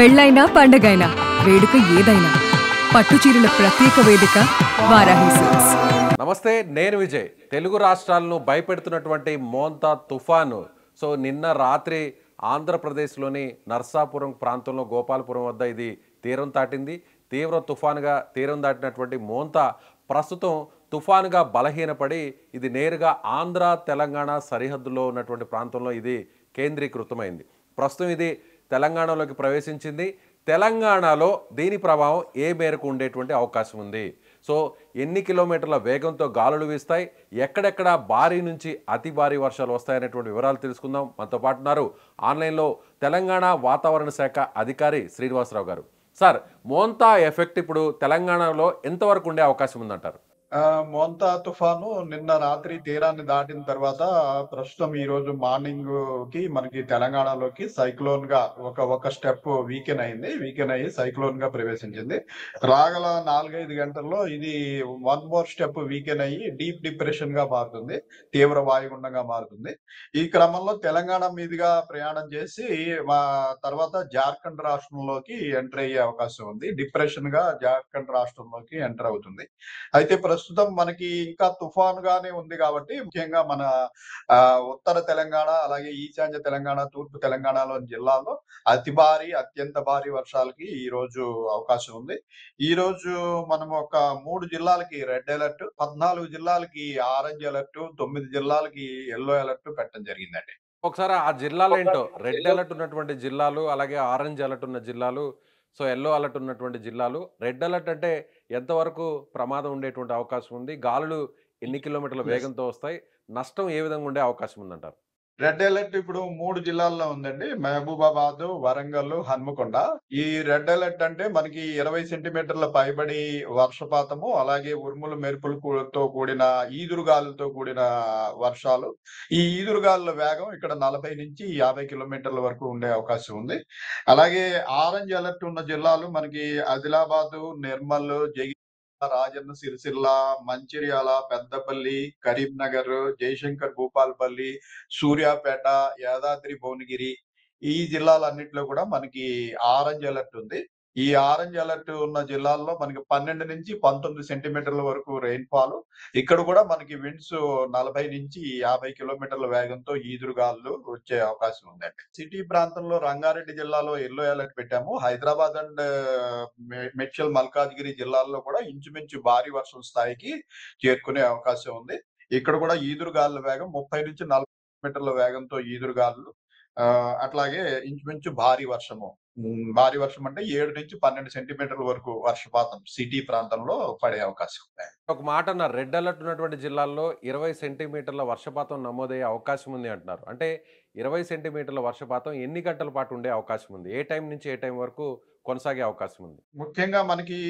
పెళ్ళైనా పండగైనా వేడుక ఏదైనా పట్టుచీరల ప్రత్యేక వేదిక వారాహి సిల్క్స్. నమస్తే, నేను విజయ్. తెలుగు రాష్ట్రాలను భయపెడుతున్నటువంటి మోంతా తుఫాను నిన్న రాత్రి ఆంధ్రప్రదేశ్లోని నర్సాపురం ప్రాంతంలో గోపాలపురం వద్ద ఇది తీరం దాటింది. తీవ్ర తుఫానుగా తీరం దాటినటువంటి మోంతా ప్రస్తుతం తుఫానుగా బలహీనపడి ఇది నేరుగా ఆంధ్ర తెలంగాణ సరిహద్దులో ఉన్నటువంటి ప్రాంతంలో ఇది కేంద్రీకృతమైంది. ప్రస్తుతం ఇది తెలంగాణలోకి ప్రవేశించింది. తెలంగాణలో దీని ప్రభావం ఏ మేరకు ఉండేటువంటి అవకాశం ఉంది? ఎన్ని కిలోమీటర్ల వేగంతో గాలులు వీస్తాయి, ఎక్కడెక్కడ భారీ నుంచి అతి భారీ వర్షాలు వస్తాయనేటువంటి వివరాలు తెలుసుకుందాం. మనతో పాటు ఉన్నారు ఆన్లైన్లో తెలంగాణ వాతావరణ శాఖ అధికారి శ్రీనివాసరావు గారు. సార్, మోంతా ఎఫెక్ట్ ఇప్పుడు తెలంగాణలో ఎంతవరకు ఉండే అవకాశం ఉందంటారు? మోంతా తుఫాను నిన్న రాత్రి తీరాన్ని దాటిన తర్వాత ప్రస్తుతం ఈ రోజు మార్నింగ్ కి మనకి తెలంగాణలోకి సైక్లోన్ గా ఒక స్టెప్ వీకెన్ అయ్యి సైక్లోన్ గా ప్రవేశించింది. రాగల 4-5 గంటల్లో ఇది వన్ మోర్ స్టెప్ వీకెన్ అయ్యి డీప్ డిప్రెషన్ గా మారుతుంది, తీవ్ర వాయుగుండంగా మారుతుంది. ఈ క్రమంలో తెలంగాణ మీదుగా ప్రయాణం చేసి తర్వాత జార్ఖండ్ రాష్ట్రంలోకి ఎంటర్ అయ్యే అవకాశం ఉంది. డిప్రెషన్ గా జార్ఖండ్ రాష్ట్రంలోకి ఎంటర్ అవుతుంది. అయితే ప్రస్తుతం మనకి ఇంకా తుఫానుగానే ఉంది కాబట్టి ముఖ్యంగా మన ఉత్తర తెలంగాణ, అలాగే ఈశాన్య తెలంగాణ, తూర్పు తెలంగాణలోని జిల్లాల్లో అతి భారీ, అత్యంత భారీ వర్షాలకి ఈ రోజు అవకాశం ఉంది. ఈ రోజు మనం ఒక 3 జిల్లాలకి రెడ్ అలర్ట్, 14 జిల్లాలకి ఆరెంజ్ అలర్ట్, 9 జిల్లాలకి ఎల్లో అలర్ట్ పెట్టడం జరిగిందండి. ఒకసారి ఆ జిల్లాలు ఏంటో, రెడ్ అలర్ట్ ఉన్నటువంటి జిల్లాలు, అలాగే ఆరెంజ్ అలర్ట్ ఉన్న జిల్లాలు, ఎల్లో అలర్ట్ ఉన్నటువంటి జిల్లాలు. రెడ్ అలర్ట్ అంటే ఎంతవరకు ప్రమాదం ఉండేటువంటి అవకాశం ఉంది? గాలులు ఎన్ని కిలోమీటర్ల వేగంతో వస్తాయి? నష్టం ఏ విధంగా ఉండే అవకాశం ఉందంటారు? రెడ్ అలర్ట్ ఇప్పుడు 3 జిల్లాల్లో ఉందండి. మహబూబాబాద్, వరంగల్, హన్మకొండ. ఈ రెడ్ అలర్ట్ అంటే మనకి 20 సెంటీమీటర్ల పైబడి వర్షపాతము, అలాగే ఉరుములు మెరుపులతో కూడిన ఈదురుగాలులతో కూడిన వర్షాలు. ఈ ఈదురుగాలుల వేగం ఇక్కడ 40 నుంచి 50 కిలోమీటర్ల వరకు ఉండే అవకాశం ఉంది. అలాగే ఆరెంజ్ అలర్ట్ ఉన్న జిల్లాలు మనకి ఆదిలాబాదు, నిర్మల్, రాజన్న సిరిసిల్ల, మంచిర్యాల, పెద్దపల్లి, కరీంనగర్, జయశంకర్ భూపాలపల్లి, సూర్యాపేట, యాదాద్రి భువనగిరి, ఈ జిల్లాలన్నింటిలో కూడా మనకి ఆరెంజ్ అలర్ట్ ఉంది. ఈ ఆరెంజ్ అలర్ట్ ఉన్న జిల్లాల్లో మనకి 12 నుంచి 19 సెంటీమీటర్ల వరకు రెయిన్ఫాల్. ఇక్కడ కూడా మనకి విండ్స్ 40 నుంచి 50 కిలోమీటర్ల వేగంతో ఈదురుగాలు వచ్చే అవకాశం ఉందండి. సిటీ ప్రాంతంలో రంగారెడ్డి జిల్లాలో ఎల్లో అలర్ట్ పెట్టాము. హైదరాబాద్ అండ్ మేడ్చల్, మల్కాజ్గిరి జిల్లాల్లో కూడా ఇంచుమించు భారీ వర్షం స్థాయికి చేరుకునే అవకాశం ఉంది. ఇక్కడ కూడా ఈదురుగాలుల వేగం 30 నుంచి 40 కిలోమీటర్ల వేగంతో ఈదురుగాలు. అట్లాగే ఇంచుమించు భారీ వర్షం అంటే 7 నుంచి 12 సెంటీమీటర్ల వరకు వర్షపాతం సిటీ ప్రాంతంలో పడే అవకాశం ఉంది. ఒక మాట అన్నారు, రెడ్ అలర్ట్ ఉన్నటువంటి జిల్లాల్లో 20 సెంటీమీటర్ల వర్షపాతం నమోదయ్యే అవకాశం ఉంది అంటున్నారు. అంటే 20 సెంటీమీటర్ల వర్షపాతం ఎన్ని గంటల పాటు ఉండే అవకాశం ఉంది? ఏ టైం నుంచి ఏ టైం వరకు కొనసాగే అవకాశం ఉంది? ముఖ్యంగా మనకి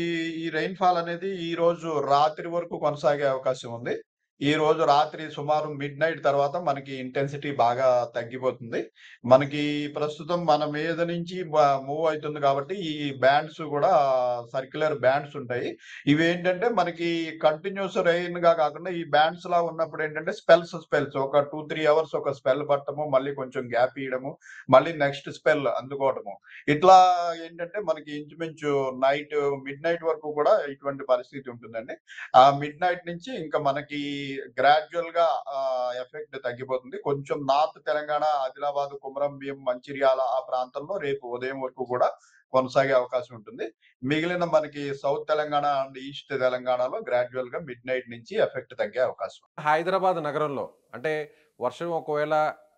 ఈ రెయిన్ఫాల్ అనేది ఈ రోజు రాత్రి వరకు కొనసాగే అవకాశం ఉంది. ఈ రోజు రాత్రి సుమారు మిడ్‌నైట్ తర్వాత మనకి ఇంటెన్సిటీ బాగా తగ్గిపోతుంది. మనకి ప్రస్తుతం మన మీద నుంచి మూవ్ అవుతుంది కాబట్టి ఈ బ్యాండ్స్ కూడా సర్క్యులర్ బ్యాండ్స్ ఉంటాయి. ఇవేంటంటే మనకి కంటిన్యూస్ రెయిన్‌గా కాకుండా ఈ బ్యాండ్స్ లా ఉన్నప్పుడు ఏంటంటే స్పెల్స్ ఒక 2-3 అవర్స్ ఒక స్పెల్ పట్టడము, మళ్ళీ కొంచెం గ్యాప్ ఇయ్యడము, మళ్ళీ నెక్స్ట్ స్పెల్ అందుకోవడము. ఇట్లా ఏంటంటే మనకి ఇంచుమించు మిడ్‌నైట్ వరకు కూడా ఇటువంటి పరిస్థితి ఉంటుందండి. ఆ మిడ్‌నైట్ నుంచి ఇంకా మనకి గ్రాడ్యువల్ గా ఎఫెక్ట్ తగ్గిపోతుంది. కొంచెం నార్త్ తెలంగాణ, ఆదిలాబాద్, కుమరంభీం, మంచిర్యాల ఆ ప్రాంతంలో రేపు ఉదయం వరకు కూడా కొనసాగే అవకాశం ఉంటుంది. మిగిలిన మనకి సౌత్ తెలంగాణ అండ్ ఈస్ట్ తెలంగాణలో గ్రాడ్యువల్ గా మిడ్‌నైట్ నుంచి ఎఫెక్ట్ తగ్గే అవకాశం. హైదరాబాద్ నగరంలో అంటే వర్షం ఒకవేళ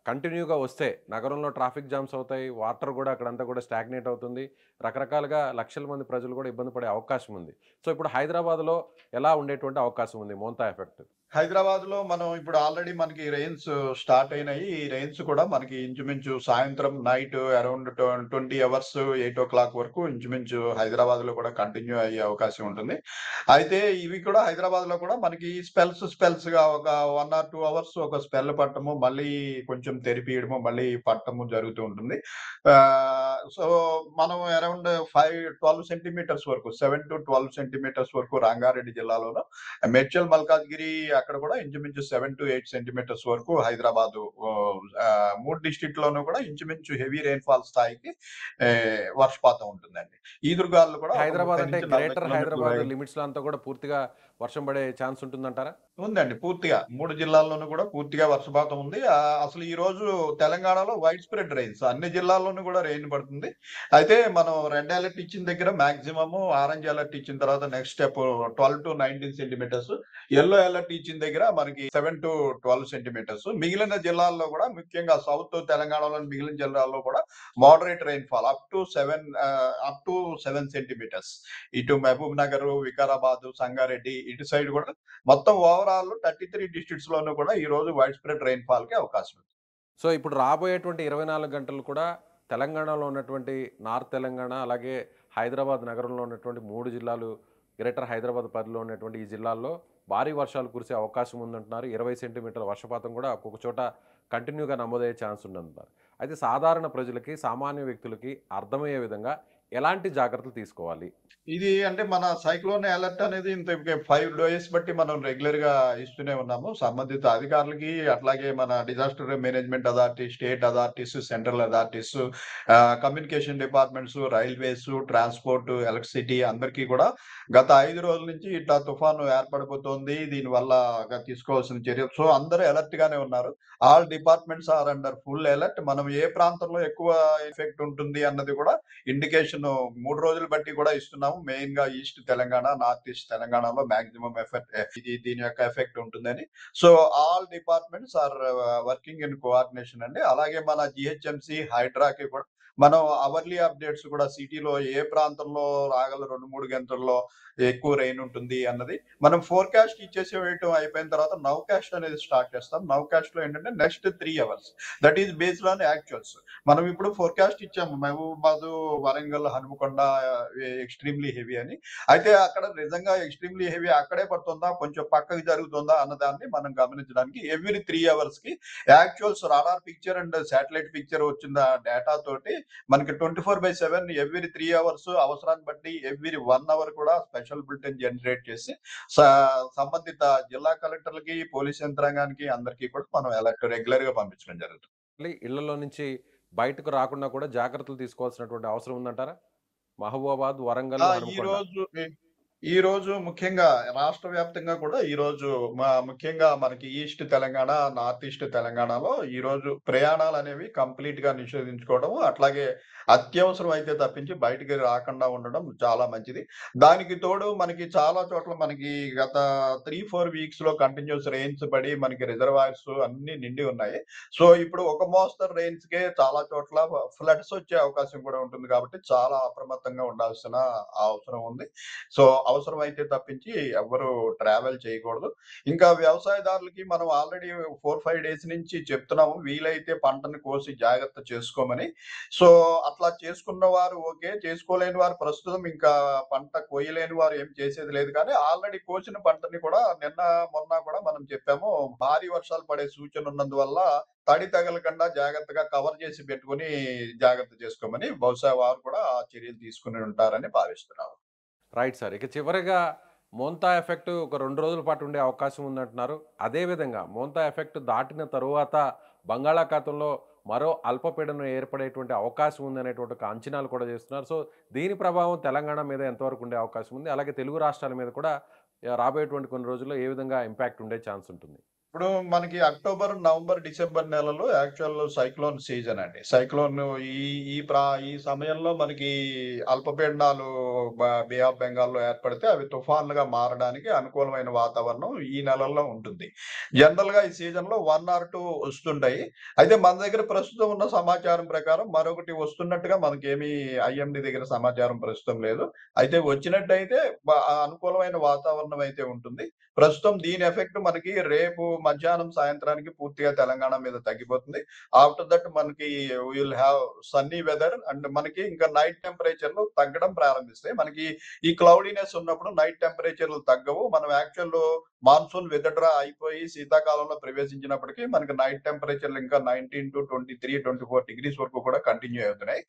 కంటిన్యూగా వస్తే నగరంలో ట్రాఫిక్ జామ్స్ అవుతాయి, వాటర్ కూడా అక్కడంతా కూడా స్టాగ్నేట్ అవుతుంది, రకరకాలుగా లక్షల మంది ప్రజలు కూడా ఇబ్బంది పడే అవకాశం ఉంది. ఇప్పుడు హైదరాబాద్లో ఎలా ఉండేటువంటి అవకాశం ఉంది మోంతా ఎఫెక్ట్? హైదరాబాద్ లో మనం ఇప్పుడు ఆల్రెడీ మనకి రెయిన్స్ స్టార్ట్ అయినాయి. ఈ రెయిన్స్ కూడా మనకి ఇంచుమించు సాయంత్రం నైట్ అరౌండ్ 20 అవర్స్ 8 o'clock వరకు ఇంచుమించు హైదరాబాద్ లో కూడా కంటిన్యూ అయ్యే అవకాశం ఉంటుంది. అయితే ఇవి కూడా హైదరాబాద్ లో కూడా మనకి స్పెల్స్ గా ఒక 1 or 2 అవర్స్ ఒక స్పెల్ పట్టము, మళ్ళీ కొంచెం తెరిపియడము, మళ్ళీ పట్టము జరుగుతూ ఉంటుంది. సో మనం అరౌండ్ 12 సెంటీమీటర్స్ వరకు 7-12 సెంటీమీటర్స్ వరకు రంగారెడ్డి జిల్లాలోను, మేడ్చల్ మల్కాజ్గిరి అక్కడ కూడా ఇంచుమించు 7-8 సెంటీమీటర్స్ వరకు హైదరాబాద్ 3 డిస్ట్రిక్ట్ లోనూ కూడా ఇంచుమించు హెవీ రెయిన్‌ఫాల్ స్థాయికి వర్షపాతం ఉంటుందండి. ఈదురుగాలులు కూడా ఒక హైదరాబాద్ 30 అంటే నుంచి 40 గ్రేటర్ కిలోమీటర్ల హైదరాబాద్ వేగం లిమిట్స్ లో అంతా కూడా పూర్తిగా వర్షం పడే ఛాన్స్ ఉంటుందంటారా? ఉందండి. పూర్తిగా 3 జిల్లాల్లోనూ కూడా పూర్తిగా వర్షపాతం ఉంది. అసలు ఈ రోజు తెలంగాణలో వైడ్ స్ప్రెడ్ రెయిన్స్ అన్ని జిల్లాల్లోనూ కూడా రెయిన్ పడుతుంది. అయితే మనం రెడ్ అలర్ట్ ఇచ్చిన దగ్గర మాక్సిమమ్, ఆరెంజ్ అలర్ట్ ఇచ్చిన తర్వాత next step 12-19 centimetres, yellow alert ఇచ్చిన దగ్గర మనకి 7-12 సెంటీమీటర్స్. మిగిలిన జిల్లాల్లో కూడా ముఖ్యంగా సౌత్ తెలంగాణలోని మిగిలిన జిల్లాల్లో కూడా moderate rainfall up to 7 centimetres. ఇటు మహబూబ్ నగర్, వికారాబాద్, సంగారెడ్డి ఇటు సైడ్ కూడా మొత్తం ఓవరాల్ 33 డిస్ట్రిక్ట్స్ లోనూ కూడా ఈ రోజు వైడ్ స్ప్రెడ్ రెయిన్‌ఫాల్ కి అవకాశం ఉంది. సో ఇప్పుడు రాబోయేటువంటి 24 గంటలు కూడా తెలంగాణలో ఉన్నటువంటి నార్త్ తెలంగాణ, అలాగే హైదరాబాద్ నగరంలో ఉన్నటువంటి 3 జిల్లాలు, గ్రేటర్ హైదరాబాద్ పరిధిలో ఉన్నటువంటి ఈ జిల్లాల్లో భారీ వర్షాలు కురిసే అవకాశం ఉందంటున్నారు. 20 సెంటీమీటర్ల వర్షపాతం కూడా ఒక్కొక్క చోట కంటిన్యూగా నమోదయ్యే ఛాన్స్ ఉందంటున్నారు. అయితే సాధారణ ప్రజలకి, సామాన్య వ్యక్తులకి అర్థమయ్యే విధంగా ఎలాంటి జాగ్రత్తలు తీసుకోవాలి? ఇది అంటే మన సైక్లోన్ అలర్ట్ అనేది ఇంత 5 డేస్ బట్టి మనం రెగ్యులర్ గా ఇస్తూనే ఉన్నాము. సంబంధిత అధికారులకి, అట్లాగే మన disaster management authority, state authorities, central authorities, communication departments, railways, transport, electricity అందరికీ కూడా గత 5 రోజుల నుంచి ఇట్లా తుఫాను ఏర్పడబోతోంది. దీనివల్ల తీసుకోవాల్సిన చర్యలు, సో అందరూ అలర్ట్ గానే ఉన్నారు. All departments are under full alert. మనం ఏ ప్రాంతంలో ఎక్కువ ఎఫెక్ట్ ఉంటుంది అన్నది కూడా ఇండికేషన్ 3 రోజులు బట్టి కూడా ఇస్తున్నాము. మెయిన్ గా ఈస్ట్ తెలంగాణ, నార్త్ ఈస్ట్ తెలంగాణలో మాక్సిమం ఎఫెక్ట్ దీని యొక్క ఎఫెక్ట్ ఉంటుందని. So all departments are working in coordination అండి. అలాగే మన జిహెచ్ఎంసి, హైడ్రాకి కూడా మనం అవర్లీ అప్డేట్స్ కూడా సిటీలో ఏ ప్రాంతంలో రాగల 2-3 గంటల్లో ఎక్కువ రెయిన్ ఉంటుంది అన్నది మనం ఫోర్కాస్ట్ ఇచ్చేసి వేయటం అయిపోయిన తర్వాత నౌకాస్ట్ అనేది స్టార్ట్ చేస్తాం. నౌకాస్ట్ లో ఏంటంటే next 3 hours that is based on actuals. మనం ఇప్పుడు ఫోర్కాస్ట్ ఇచ్చాము మహబూబాబాద్, వరంగల్, హనుమకొండ ఎక్స్ట్రీమ్లీ హెవీ అని. అయితే అక్కడ నిజంగా ఎక్స్ట్రీమ్లీ హెవీ అక్కడే పడుతుందా, కొంచెం పక్కకి జరుగుతుందా అన్నదాన్ని మనం గమనించడానికి ఎవ్రీ 3 అవర్స్ కి actuals radar picture and satellite picture వచ్చిన డేటా తోటి మనకి 24/7 ఎవ్రీ 3 అవర్స్ అవసరాన్ని బట్టి ఎవ్రీ 1 అవర్ కూడా స్పెషల్ బులెటిన్ జనరేట్ చేసి సంబంధిత జిల్లా కలెక్టర్లకి, పోలీస్ యంత్రాంగానికి అందరికీ కూడా మనం అలర్ట్ రెగ్యులర్ గా పంపించడం జరుగుతుంది. ఇళ్లలో నుంచి బయటకు రాకుండా కూడా జాగ్రత్తలు తీసుకోవాల్సినటువంటి అవసరం ఉందంటారా? మహబూబాబాద్, వరంగల్, ఈ హనుమకొండ. రోజు ఈ రోజు ముఖ్యంగా రాష్ట్ర వ్యాప్తంగా కూడా ఈ రోజు ముఖ్యంగా మనకి ఈస్ట్ తెలంగాణ, నార్త్ ఈస్ట్ తెలంగాణలో ఈ రోజు ప్రయాణాలు అనేవి కంప్లీట్ గా నిషేధించుకోవడం, అట్లాగే అత్యవసరం అయితే తప్పించి బయటికి రాకుండా ఉండడం చాలా మంచిది. దానికి తోడు మనకి చాలా చోట్ల మనకి గత 3-4 వీక్స్ లో కంటిన్యూస్ రెయిన్స్ పడి మనకి రిజర్వాయర్స్ అన్ని నిండి ఉన్నాయి. సో ఇప్పుడు ఒక మోస్తరు రెయిన్స్ కే చాలా చోట్ల ఫ్లడ్స్ వచ్చే అవకాశం కూడా ఉంటుంది కాబట్టి చాలా అప్రమత్తంగా ఉండాల్సిన అవసరం ఉంది. సో అవసరం అయితే తప్పించి ఎవ్వరు ట్రావెల్ చేయకూడదు. ఇంకా వ్యవసాయదారులకి మనం ఆల్రెడీ 4-5 డేస్ నుంచి చెప్తున్నాము, వీలైతే పంటను కోసి జాగ్రత్త చేసుకోమని. సో అట్లా చేసుకున్న వారు ఓకే, చేసుకోలేని వారు ప్రస్తుతం ఇంకా పంట కోయలేని వారు ఏం చేసేది లేదు. కానీ ఆల్రెడీ కోసిన పంటని కూడా నిన్న మొన్న కూడా మనం చెప్పాము, భారీ వర్షాలు పడే సూచన ఉన్నందువల్ల తడి తగలకుండా జాగ్రత్తగా కవర్ చేసి పెట్టుకుని జాగ్రత్త చేసుకోమని బహుశా వారు కూడా ఆ చర్యలు తీసుకుని ఉంటారని భావిస్తున్నాము. Right sir. ఇక చివరిగా మోంతా ఎఫెక్ట్ ఒక 2 రోజుల పాటు ఉండే అవకాశం ఉందంటున్నారు. అదేవిధంగా మోంతా ఎఫెక్ట్ దాటిన తరువాత బంగాళాఖాతంలో మరో అల్పపీడనం ఏర్పడేటువంటి అవకాశం ఉందనేటువంటి ఒక అంచనాలు కూడా చేస్తున్నారు. సో దీని ప్రభావం తెలంగాణ మీద ఎంతవరకు ఉండే అవకాశం ఉంది? అలాగే తెలుగు రాష్ట్రాల మీద కూడా రాబోయేటువంటి కొన్ని రోజుల్లో ఏ విధంగా ఇంపాక్ట్ ఉండే ఛాన్స్ ఉంటుంది? ఇప్పుడు మనకి అక్టోబర్, నవంబర్, డిసెంబర్ నెలలో యాక్చువల్ సైక్లోన్ సీజన్ అండి. సైక్లోన్ ఈ ఈ ఈ సమయంలో మనకి అల్పపీడనాలు బే ఆఫ్ బెంగాల్లో ఏర్పడితే అవి తుఫాన్లుగా మారడానికి అనుకూలమైన వాతావరణం ఈ నెలల్లో ఉంటుంది. జనరల్ గా ఈ సీజన్ లో 1 or 2 వస్తుంటాయి. అయితే మన దగ్గర ప్రస్తుతం ఉన్న సమాచారం ప్రకారం మరొకటి వస్తున్నట్టుగా మనకేమీ ఐఎండి దగ్గర సమాచారం ప్రస్తుతం లేదు. అయితే వచ్చినట్టయితే అనుకూలమైన వాతావరణం అయితే ఉంటుంది. ప్రస్తుతం దీని ఎఫెక్ట్ మనకి రేపు మధ్యాహ్నం, సాయంత్రానికి పూర్తిగా తెలంగాణ మీద తగ్గిపోతుంది. ఆఫ్టర్ దట్ మనకి will have sunny weather and మనకి ఇంకా నైట్ టెంపరేచర్లు తగ్గడం ప్రారంభిస్తాయి. మనకి ఈ క్లౌడీనెస్ ఉన్నప్పుడు నైట్ టెంపరేచర్లు తగ్గవు. మనం యాక్చువల్ మాన్సూన్ విత్‌డ్రా అయిపోయి శీతాకాలంలో ప్రవేశించినప్పటికీ మనకి నైట్ టెంపరేచర్‌లు ఇంకా 19-23, 24 డిగ్రీస్ వరకు కూడా కంటిన్యూ అవుతున్నాయి.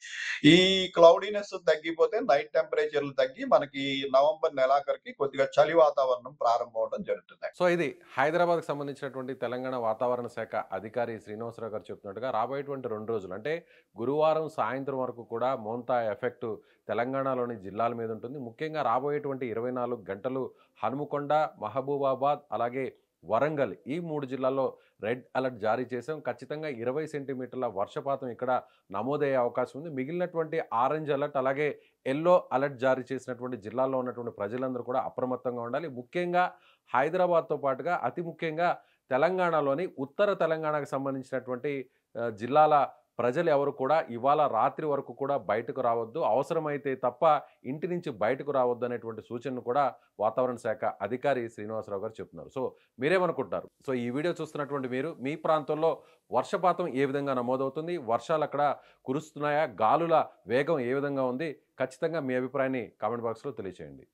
ఈ క్లౌడీనెస్ తగ్గిపోతే నైట్ టెంపరేచర్‌లు తగ్గి మనకి నవంబర్ నెలాఖరికి కొద్దిగా చలి వాతావరణం ప్రారంభం అవ్వడం జరుగుతుంది. సో ఇది హైదరాబాద్‌కి సంబంధించినటువంటి తెలంగాణ వాతావరణ శాఖ అధికారి శ్రీనివాసరావు గారు చెప్తున్నట్టుగా రాబోయేటువంటి 2 రోజులు అంటే గురువారం సాయంత్రం వరకు కూడా మోంతా ఎఫెక్ట్ తెలంగాణలోని జిల్లాల మీద ఉంటుంది. ముఖ్యంగా రాబోయేటువంటి 24 గంటలు హనుమకొండ, మహబూబాబాద్ అలాగే వరంగల్ ఈ 3 జిల్లాల్లో రెడ్ అలర్ట్ జారీ చేశాం. ఖచ్చితంగా 20 సెంటీమీటర్ల వర్షపాతం ఇక్కడ నమోదయ్యే అవకాశం ఉంది. మిగిలినటువంటి ఆరెంజ్ అలర్ట్ అలాగే యెల్లో అలర్ట్ జారీ చేసినటువంటి జిల్లాల్లో ఉన్నటువంటి ప్రజలందరూ కూడా అప్రమత్తంగా ఉండాలి. ముఖ్యంగా హైదరాబాద్‌తో పాటుగా అతి ముఖ్యంగా తెలంగాణలోని ఉత్తర తెలంగాణకు సంబంధించినటువంటి జిల్లాల ప్రజలు ఎవరు కూడా ఇవాళ రాత్రి వరకు కూడా బయటకు రావద్దు. అవసరమైతే తప్ప ఇంటి నుంచి బయటకు రావద్దు అనేటువంటి సూచనను కూడా వాతావరణ శాఖ అధికారి శ్రీనివాసరావు గారు చెప్తున్నారు. సో మీరేమనుకుంటున్నారు? సో ఈ వీడియో చూస్తున్నటువంటి మీరు మీ ప్రాంతంలో వర్షపాతం ఏ విధంగా నమోదవుతుంది? వర్షాలు అక్కడ కురుస్తున్నాయా? గాలుల వేగం ఏ విధంగా ఉంది? ఖచ్చితంగా మీ అభిప్రాయాన్ని కామెంట్ బాక్స్‌లో తెలియచేయండి.